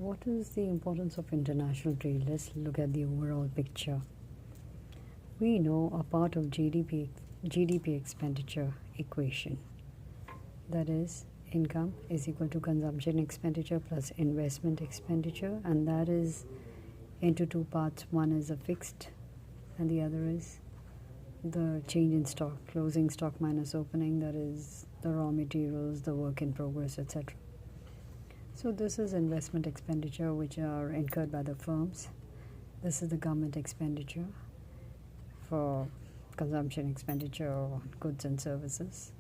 what is the importance of international trade? Let's look at the overall picture. We know a part of GDP expenditure equation, that is income is equal to consumption expenditure plus investment expenditure, and that is into two parts. One is a fixed and the other is the change in stock, closing stock minus opening, that is the raw materials, the work in progress, etc. So this is investment expenditure which are incurred by the firms. This is the government expenditure for consumption expenditure on goods and services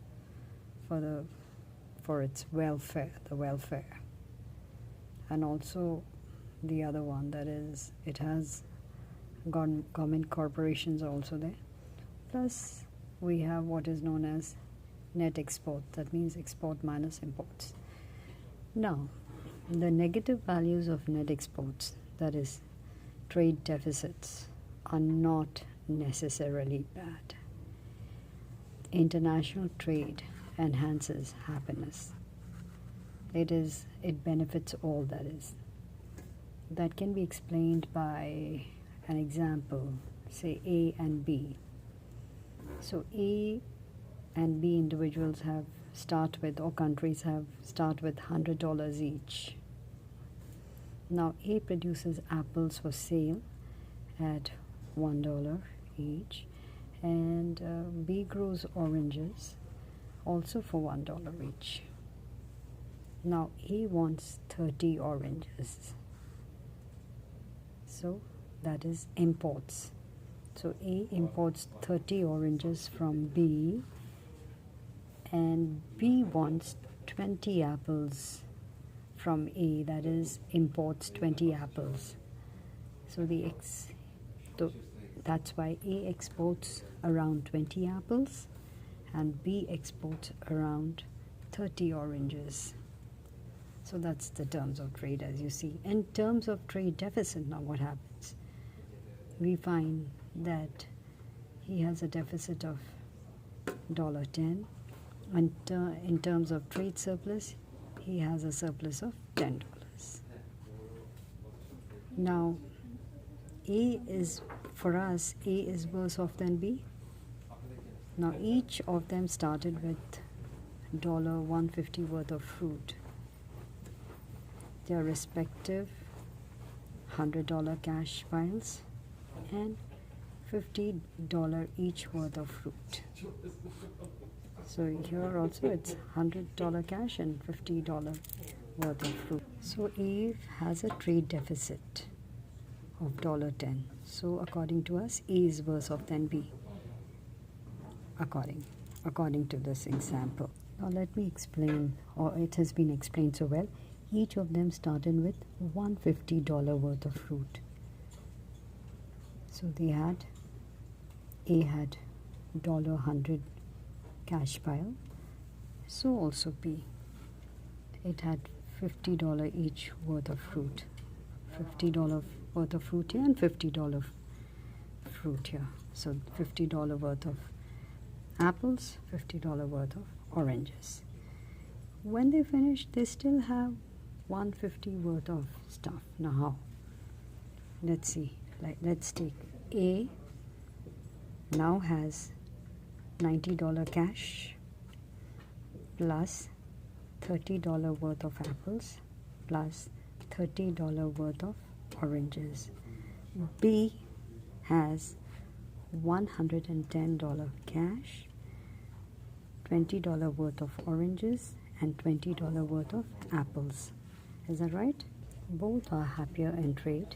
for its welfare, the welfare. And also the other one, that is it has government corporations also there. Plus we have what is known as net export, that means export minus imports. Now the negative values of net exports, that is trade deficits, are not necessarily bad. International trade enhances happiness. It benefits all, that is. That can be explained by an example, say A and B. So A and B individuals countries start with $100 each. Now A produces apples for sale at $1 each, and B grows oranges also for $1 each. Now A wants 30 oranges, so that is imports. So A imports 30 oranges from B, and B wants 20 apples from A, that is imports 20 apples. So that's why A exports around 20 apples and B exports around 30 oranges. So that's the terms of trade, as you see. In terms of trade deficit, now what happens? We find that he has a deficit of $10, and in terms of trade surplus, he has a surplus of $10. Now for us, A is worse off than B. Now each of them started with $1.50 worth of fruit. Their respective $100 cash piles and $50 each worth of fruit. So here also it's $100 cash and $50 worth of fruit. So A has a trade deficit of $10. So according to us, A is worse off than B, according to this example. Now let me explain, or it has been explained so well. Each of them started with $150 worth of fruit. So A had $100 cash pile. So also B. It had $50 each worth of fruit. $50 worth of fruit here and $50 fruit here. So $50 worth of apples, $50 worth of oranges. When they finish, they still have $150 worth of stuff. Now how? Let's see. Let's take A now has $90 cash plus $30 worth of apples plus $30 worth of oranges. B has $110 cash, $20 worth of oranges and $20 worth of apples. Is that right? Both are happier in trade.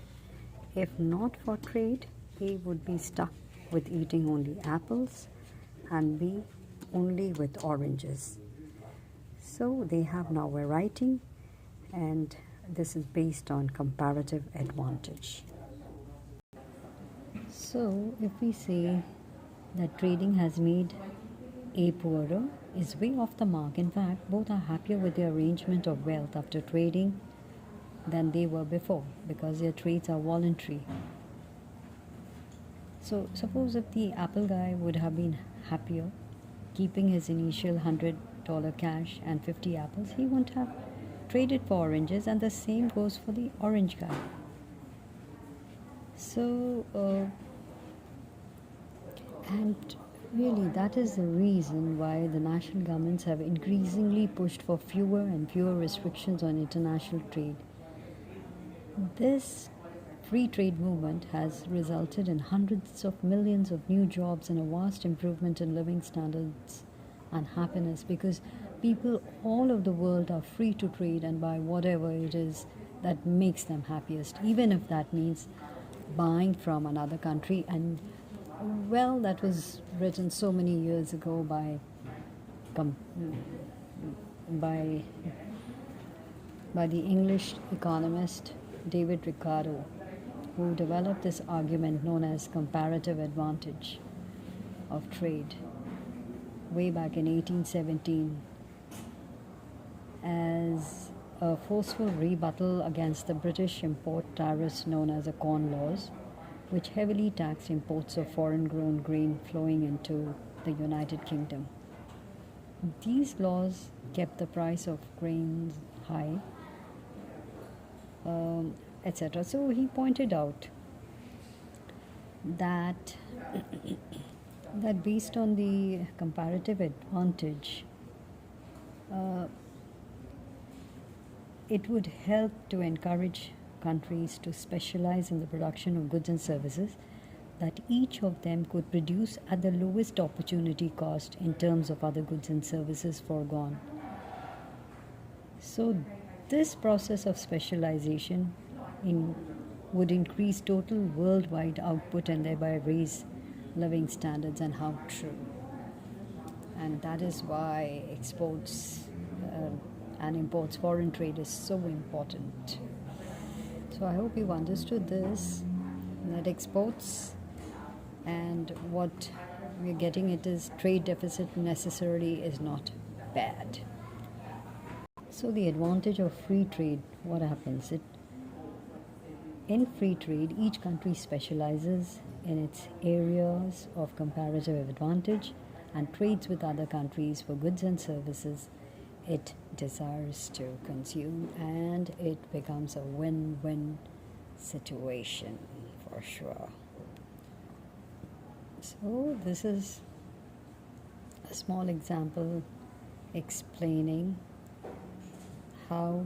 If not for trade, A would be stuck with eating only apples and B only with oranges. So they have now variety, and this is based on comparative advantage. So if we say that trading has made A poorer, is way off the mark. In fact, both are happier with the arrangement of wealth after trading than they were before, because their trades are voluntary. So suppose if the apple guy would have been happier keeping his initial $100 cash and 50 apples, he wouldn't have traded for oranges, and the same goes for the orange guy. So, and really, that is the reason why the national governments have increasingly pushed for fewer and fewer restrictions on international trade. This free trade movement has resulted in hundreds of millions of new jobs and a vast improvement in living standards and happiness, because people all over the world are free to trade and buy whatever it is that makes them happiest, even if that means buying from another country. And well, that was written so many years ago by the English economist David Ricardo, who developed this argument known as comparative advantage of trade way back in 1817 as a forceful rebuttal against the British import tariffs known as the Corn Laws, which heavily taxed imports of foreign-grown grain flowing into the United Kingdom. These laws kept the price of grains high, etc. So he pointed out that that based on the comparative advantage, it would help to encourage countries to specialize in the production of goods and services that each of them could produce at the lowest opportunity cost in terms of other goods and services foregone. So this process of specialization would increase total worldwide output and thereby raise living standards. And how true. And that is why exports and imports, foreign trade is so important. So I hope you've understood this, that exports and what we're getting it is trade deficit necessarily is not bad. So the advantage of free trade, what happens? In free trade, each country specializes in its areas of comparative advantage and trades with other countries for goods and services it desires to consume, and it becomes a win-win situation for sure. So this is a small example explaining how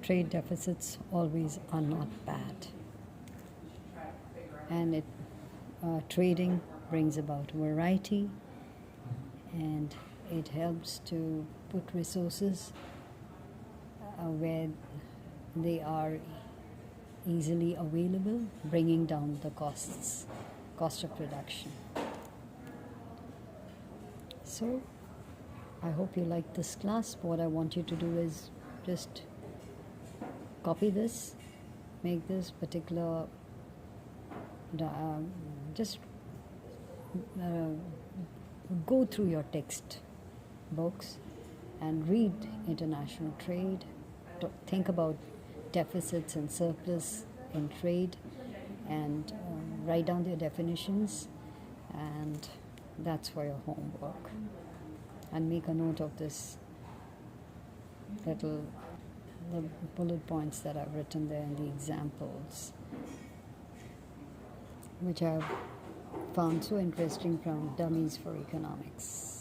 trade deficits always are not bad, and trading brings about variety, and it helps to put resources where they are easily available, bringing down the cost of production. So I hope you like this class. What I want you to do is just copy this, make this particular go through your text books and read international trade, think about deficits and surplus in trade, and write down their definitions, and that's for your homework. And make a note of this the bullet points that I've written there and the examples, which I've found so interesting from Dummies for Economics.